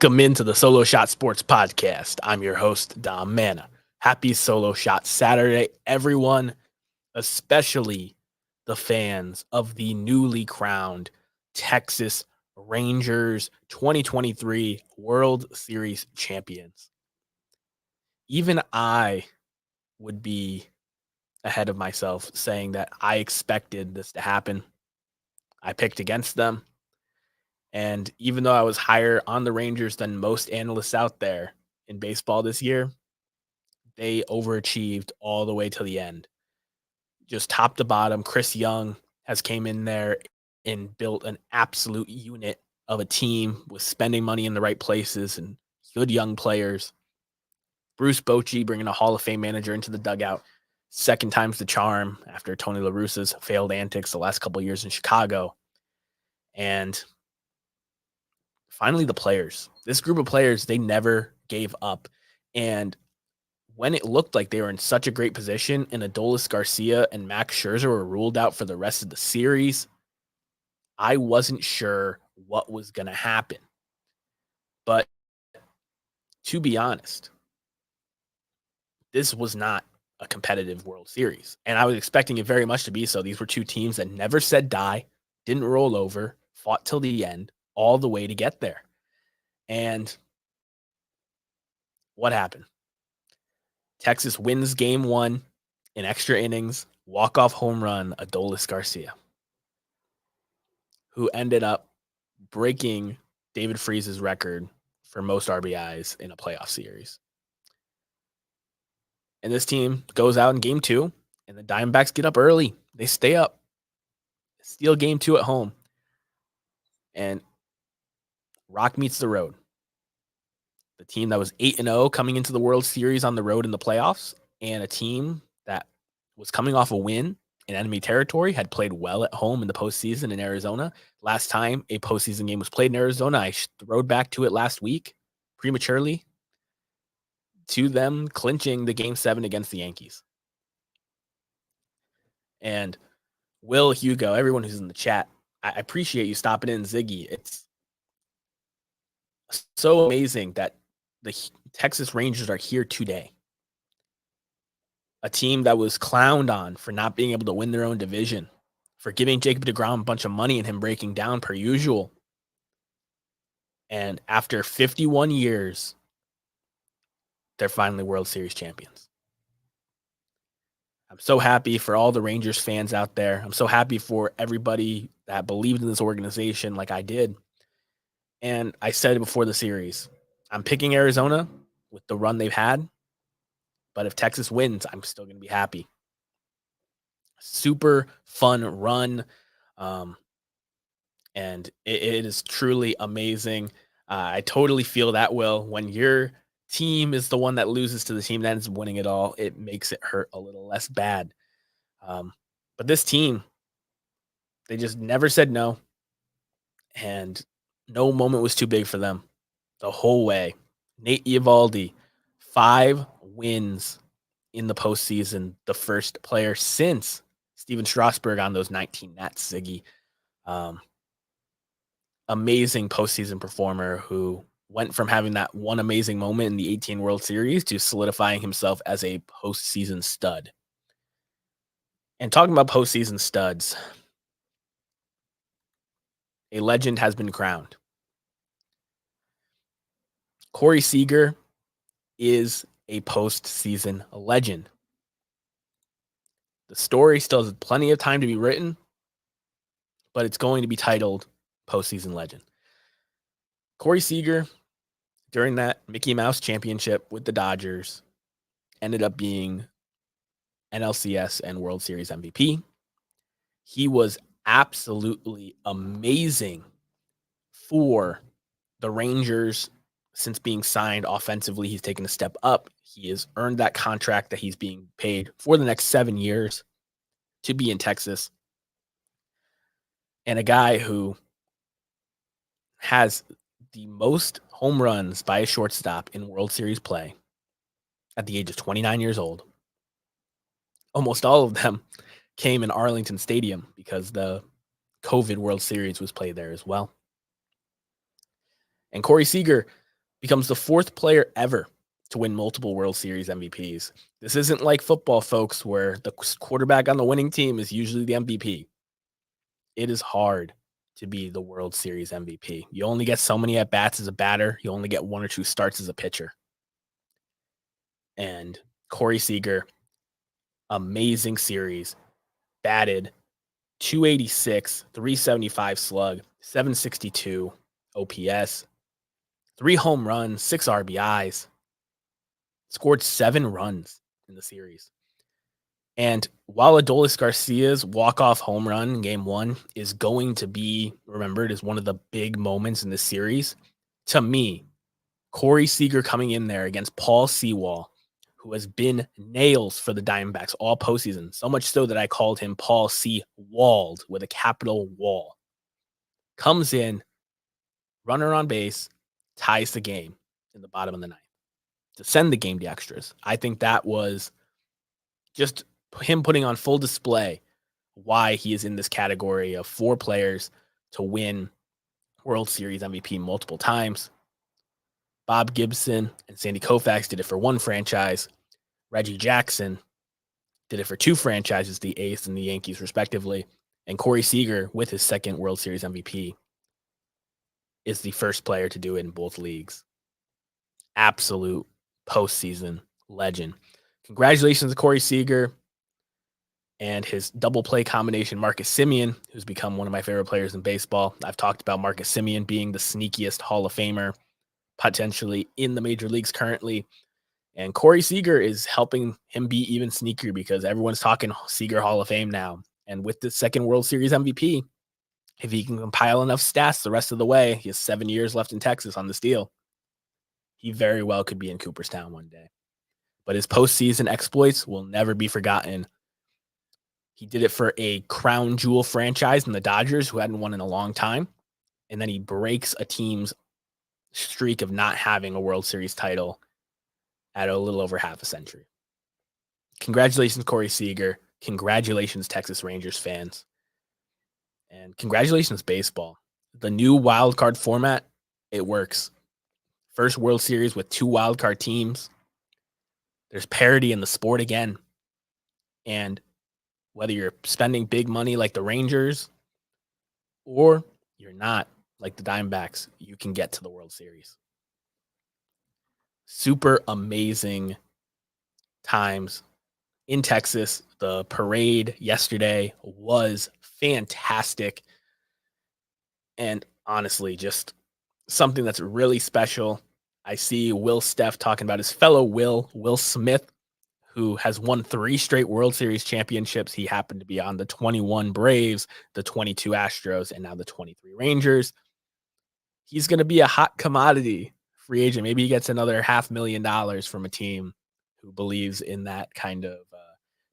Welcome into the Solo Shot Sports Podcast. I'm your host, Dom Manna. Happy Solo Shot Saturday, everyone, especially the fans of the newly crowned Texas Rangers 2023 World Series champions. Even I would be ahead of myself saying that I expected this to happen. I picked against them. And even though I was higher on the Rangers than most analysts out there in baseball this year, they overachieved all the way to the end. Just top to bottom, Chris Young has came in there and built an absolute unit of a team with spending money in the right places and good young players. Bruce Bochy bringing a Hall of Fame manager into the dugout. Second time's the charm after Tony La Russa's failed antics the last couple of years in Chicago. And finally, the players. This group of players, they never gave up. And when it looked like they were in such a great position and Adolis Garcia and Max Scherzer were ruled out for the rest of the series, I wasn't sure what was going to happen. But to be honest, this was not a competitive World Series. And I was expecting it very much to be so. These were two teams that never said die, didn't roll over, fought till the end, all the way to get there. And what happened? Texas wins game one in extra innings, walk-off home run, Adolis Garcia, who ended up breaking David Freese's record for most RBIs in a playoff series. And this team goes out in game two, and the Diamondbacks get up early. They stay up, steal game two at home, and rock meets the road. The team that was 8-0 coming into the World Series on the road in the playoffs, and a team that was coming off a win in enemy territory, had played well at home in the postseason in Arizona. Last time a postseason game was played in Arizona, I rode back to it last week prematurely, to them clinching the Game 7 against the Yankees. And Will, Hugo, everyone who's in the chat, I appreciate you stopping in, Ziggy. It's so amazing that the Texas Rangers are here today. A team that was clowned on for not being able to win their own division, for giving Jacob deGrom a bunch of money and him breaking down per usual. And after 51 years, they're finally World Series champions. I'm so happy for all the Rangers fans out there. I'm so happy for everybody that believed in this organization like I did. And I said it before the series, I'm picking Arizona with the run they've had. But if Texas wins, I'm still going to be happy. Super fun run. And it is truly amazing. I totally feel that, Will. When your team is the one that loses to the team that ends up winning it all, it makes it hurt a little less bad. But this team, they just never said no. And no moment was too big for them the whole way. Nate Eovaldi, 5 wins in the postseason, the first player since Steven Strasburg on those 19 Nats, Ziggy. Amazing postseason performer who went from having that one amazing moment in the 18 World Series to solidifying himself as a postseason stud. And talking about postseason studs, a legend has been crowned. Corey Seager is a postseason legend. The story still has plenty of time to be written, but it's going to be titled Postseason Legend. Corey Seager, during that Mickey Mouse championship with the Dodgers, ended up being NLCS and World Series MVP. He was absolutely amazing for the Rangers since being signed offensively. He's taken a step up. He has earned that contract that he's being paid for the next 7 years. to be in Texas, and a guy who has the most home runs by a shortstop in World Series play at the age of 29 years old. Almost all of them came in Arlington Stadium because the COVID World Series was played there as well. And Corey Seager becomes the fourth player ever to win multiple World Series MVPs. This isn't like football, folks, where the quarterback on the winning team is usually the MVP. It is hard to be the World Series MVP. You only get so many at-bats as a batter. You only get one or two starts as a pitcher. And Corey Seager, amazing series, batted 286, 375 slug, 762 OPS, 3 home runs, 6 RBIs, scored 7 runs in the series. And while Adolis Garcia's walk-off home run in game 1 is going to be remembered as one of the big moments in this series, to me, Corey Seager coming in there against Paul Sewall, who has been nails for the Diamondbacks all postseason, so much so that I called him Paul C. Walled with a capital Wall, comes in, runner on base, ties the game in the bottom of the ninth to send the game to extras. I think that was just him putting on full display why he is in this category of 4 players to win World Series MVP multiple times. Bob Gibson and Sandy Koufax did it for 1 franchise. Reggie Jackson did it for 2 franchises, the A's and the Yankees, respectively. And Corey Seager, with his 2nd World Series MVP, is the first player to do it in both leagues. Absolute postseason legend. Congratulations to Corey Seager and his double play combination, Marcus Semien, who's become one of my favorite players in baseball. I've talked about Marcus Semien being the sneakiest Hall of Famer potentially in the major leagues currently. And Corey Seager is helping him be even sneakier because everyone's talking Seager Hall of Fame now. And with the 2nd World Series MVP, if he can compile enough stats the rest of the way, he has 7 years left in Texas on this deal. He very well could be in Cooperstown one day. But his postseason exploits will never be forgotten. He did it for a crown jewel franchise in the Dodgers, who hadn't won in a long time. And then he breaks a team's streak of not having a World Series title at a little over half a century. Congratulations, Corey Seager. Congratulations, Texas Rangers fans. And congratulations, baseball. The new wild card format, it works. First World Series with 2 wild card teams. There's parity in the sport again. And whether you're spending big money like the Rangers or you're not like the Diamondbacks, you can get to the World Series. Super amazing times in Texas. The parade yesterday was fantastic. And honestly, just something that's really special. I see Will Steff talking about his fellow Will Smith, who has won 3 straight World Series championships. He happened to be on the 21 Braves, the 22 Astros, and now the 23 Rangers. He's going to be a hot commodity free agent. Maybe he gets another $500,000 from a team who believes in that kind of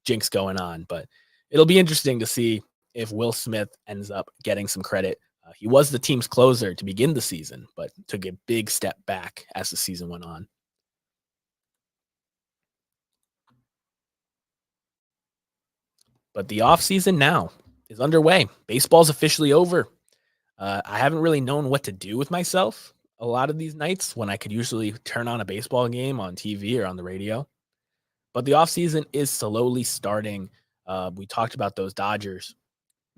jinx going on. But it'll be interesting to see if Will Smith ends up getting some credit. He was the team's closer to begin the season, but took a big step back as the season went on. But the offseason now is underway. Baseball's officially over. I haven't really known what to do with myself a lot of these nights when I could usually turn on a baseball game on TV or on the radio. But the offseason is slowly starting. We talked about those Dodgers.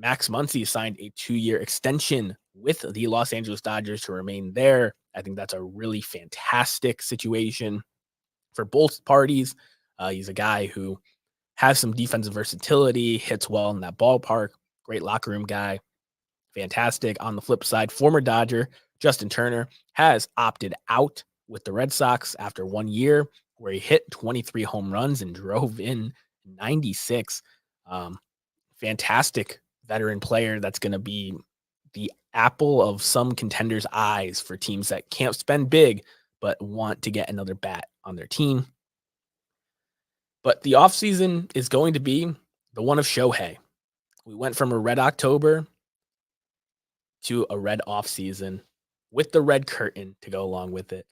Max Muncy signed a 2-year extension with the Los Angeles Dodgers to remain there. I think that's a really fantastic situation for both parties. He's a guy who has some defensive versatility, hits well in that ballpark, great locker room guy, fantastic. On the flip side, former Dodger Justin Turner has opted out with the Red Sox after 1 year where he hit 23 home runs and drove in 96. Fantastic veteran player that's going to be the apple of some contenders' eyes for teams that can't spend big but want to get another bat on their team. But the offseason is going to be the one of Shohei. We went from a red October to a red offseason with the red curtain to go along with it.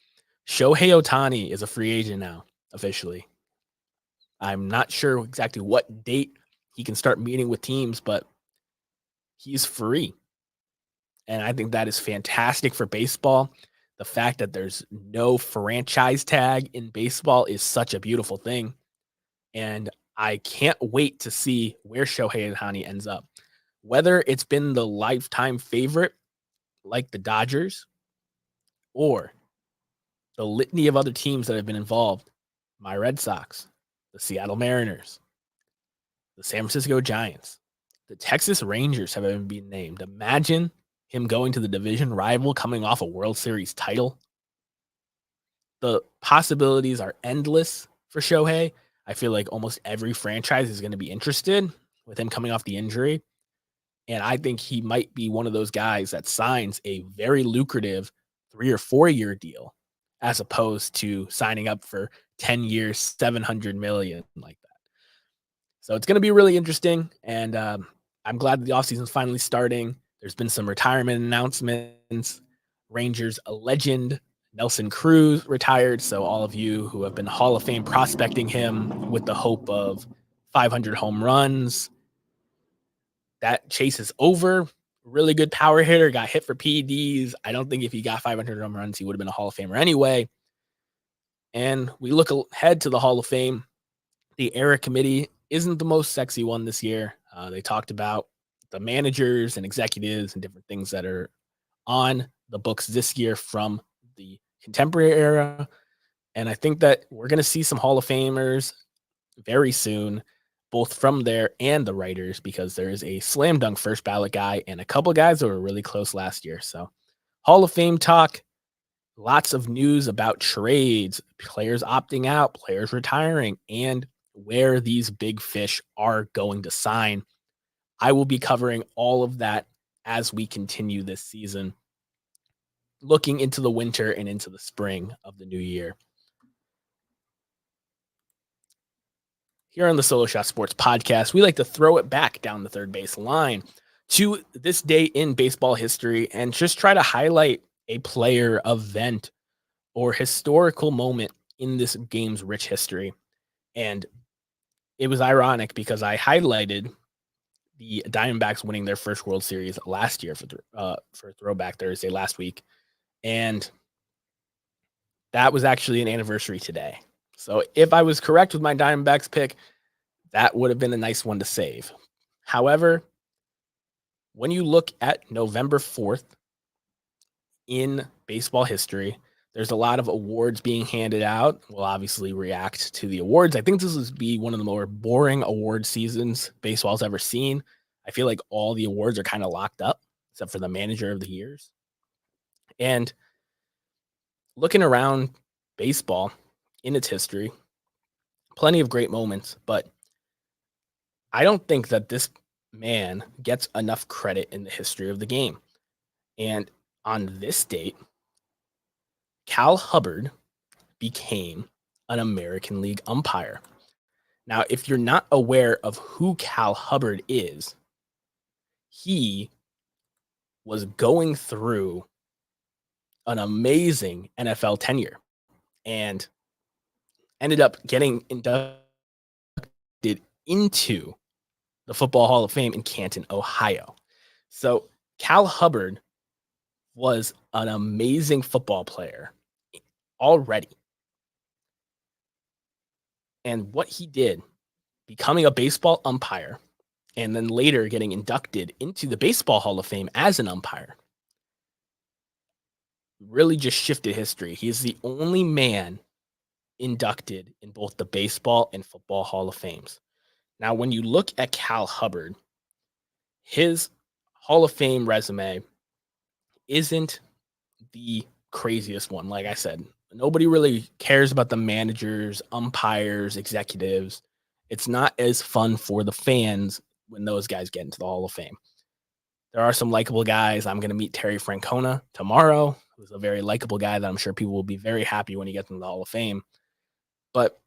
Shohei Ohtani is a free agent now, officially. I'm not sure exactly what date he can start meeting with teams, but he's free. And I think that is fantastic for baseball. The fact that there's no franchise tag in baseball is such a beautiful thing. And I can't wait to see where Shohei Ohtani ends up. Whether it's been the lifetime favorite like the Dodgers or the litany of other teams that have been involved, my Red Sox, the Seattle Mariners, the San Francisco Giants, the Texas Rangers have even been named. Imagine him going to the division rival coming off a World Series title. The possibilities are endless for Shohei. I feel like almost every franchise is going to be interested with him coming off the injury. And I think he might be one of those guys that signs a very lucrative 3 or 4 year deal as opposed to signing up for 10 years, 700 million like that. So it's going to be really interesting. And I'm glad that the offseason is finally starting. There's been some retirement announcements. Rangers a legend, Nelson Cruz retired. So all of you who have been Hall of Fame prospecting him with the hope of 500 home runs, that chase is over. Really good power hitter, got hit for PEDs. I don't think if he got 500 home runs, he would have been a Hall of Famer anyway. And we look ahead to the Hall of Fame. The era committee isn't the most sexy one this year. They talked about the managers and executives and different things that are on the books this year from the contemporary era. And I think that we're going to see some Hall of Famers very soon, both from there and the writers, because there is a slam dunk first ballot guy and a couple guys that were really close last year. So Hall of Fame talk, lots of news about trades, players opting out, players retiring, and where these big fish are going to sign. I will be covering all of that as we continue this season, looking into the winter and into the spring of the new year. Here on the Solo Shot Sports Podcast, we like to throw it back down the third base line to this day in baseball history and just try to highlight a player, event, or historical moment in this game's rich history. And it was ironic because I highlighted the Diamondbacks winning their first World Series last year for Throwback Thursday last week. And that was actually an anniversary today. So if I was correct with my Diamondbacks pick, that would have been a nice one to save. However, when you look at November 4th in baseball history, there's a lot of awards being handed out. We'll obviously react to the awards. I think this will be one of the more boring award seasons baseball's ever seen. I feel like all the awards are kind of locked up, except for the manager of the years. And looking around baseball in its history, plenty of great moments, but I don't think that this man gets enough credit in the history of the game. And on this date, Cal Hubbard became an American League umpire. Now, if you're not aware of who Cal Hubbard is, he was going through an amazing NFL tenure and ended up getting inducted into the Football Hall of Fame in Canton, Ohio. So Cal Hubbard was an amazing football player already. And what he did, becoming a baseball umpire, and then later getting inducted into the Baseball Hall of Fame as an umpire, really just shifted history. He is the only man inducted in both the Baseball and Football Hall of Fames. Now, when you look at Cal Hubbard, his Hall of Fame resume isn't the craziest one. Like I said, nobody really cares about the managers, umpires, executives. It's not as fun for the fans when those guys get into the Hall of Fame. There are some likable guys. I'm going to meet Terry Francona tomorrow, who's a very likable guy that I'm sure people will be very happy when he gets into the Hall of Fame. But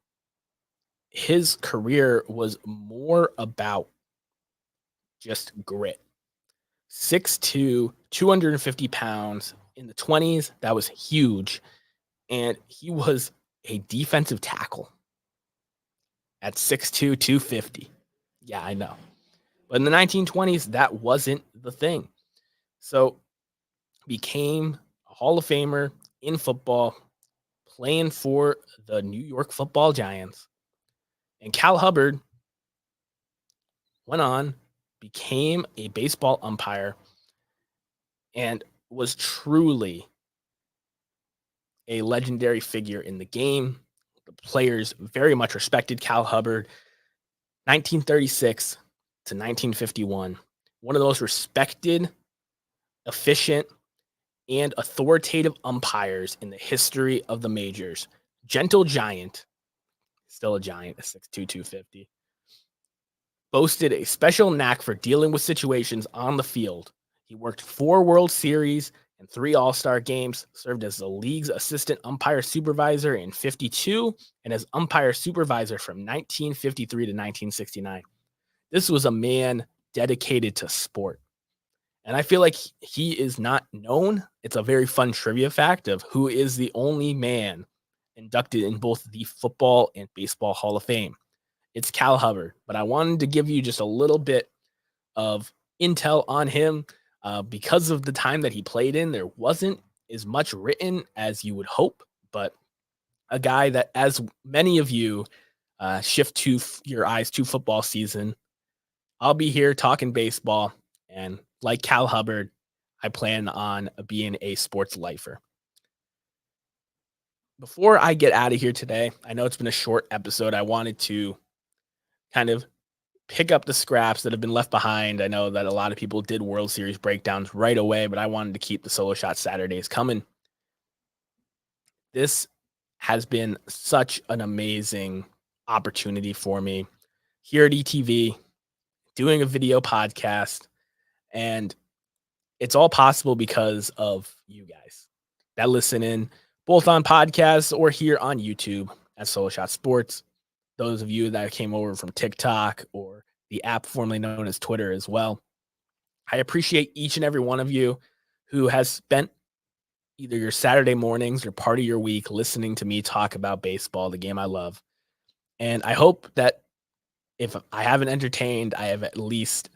his career was more about just grit. 6'2", 250 pounds in the 20s. That was huge. And he was a defensive tackle at 6'2", 250. Yeah, I know. But in the 1920s, that wasn't the thing. So became a Hall of Famer in football, playing for the New York Football Giants. And Cal Hubbard went on, became a baseball umpire, and was truly a legendary figure in the game. The players very much respected Cal Hubbard. 1936 to 1951, one of the most respected, efficient, and authoritative umpires in the history of the majors. Gentle giant, still a giant at 6'2", 250. Boasted a special knack for dealing with situations on the field. He worked 4 World Series and 3 All-Star games, served as the league's assistant umpire supervisor in 52 and as umpire supervisor from 1953 to 1969. This was a man dedicated to sport. And I feel like he is not known. It's a very fun trivia fact of who is the only man inducted in both the Football and Baseball Hall of Fame. It's Cal Hubbard, but I wanted to give you just a little bit of intel on him. Because of the time that he played in, there wasn't as much written as you would hope, but a guy that, as many of you shift to your eyes to football season, I'll be here talking baseball, and like Cal Hubbard, I plan on being a sports lifer. Before I get out of here today, I know it's been a short episode. I wanted to kind of pick up the scraps that have been left behind. I know that a lot of people did World Series breakdowns right away, but I wanted to keep the Solo Shot Saturdays coming. This has been such an amazing opportunity for me here at ETV, doing a video podcast, and it's all possible because of you guys that listen in, both on podcasts or here on YouTube at Solo Shot Sports. Those of you that came over from TikTok or the app formerly known as Twitter as well. I appreciate each and every one of you who has spent either your Saturday mornings or part of your week listening to me talk about baseball, the game I love. And I hope that if I haven't entertained, I have at least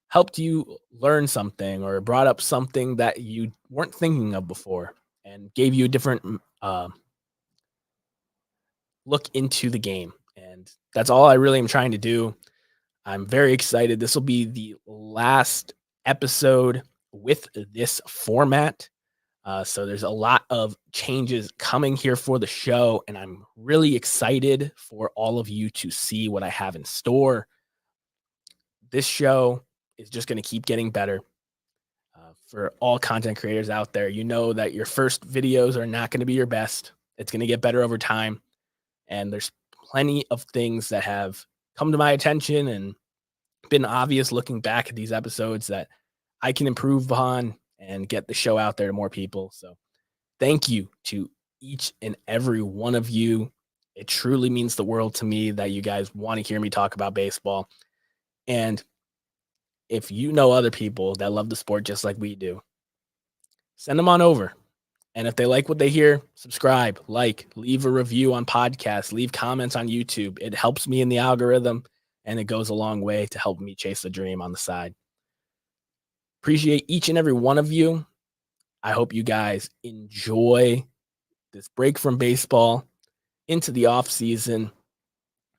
helped you learn something or brought up something that you weren't thinking of before and gave you a different look into the game. And that's all I really am trying to do. I'm very excited. This will be the last episode with this format. So there's a lot of changes coming here for the show, and I'm really excited for all of you to see what I have in store. This show is just going to keep getting better. For all content creators out there, you know that your first videos are not going to be your best. It's going to get better over time. And there's plenty of things that have come to my attention and been obvious looking back at these episodes that I can improve upon and get the show out there to more people. So thank you to each and every one of you. It truly means the world to me that you guys want to hear me talk about baseball. And if you know other people that love the sport just like we do, send them on over. And if they like what they hear, subscribe, like, leave a review on podcasts, leave comments on YouTube. It helps me in the algorithm, and it goes a long way to help me chase the dream on the side. Appreciate each and every one of you. I hope you guys enjoy this break from baseball into the off season,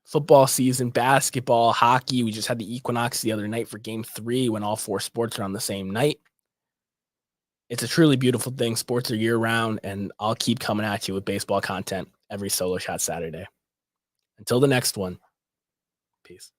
football season, basketball, hockey. We just had the equinox the other night for game 3 when all 4 sports are on the same night. It's a truly beautiful thing. Sports are year round, and I'll keep coming at you with baseball content every Solo Shot Saturday. Until the next one, peace.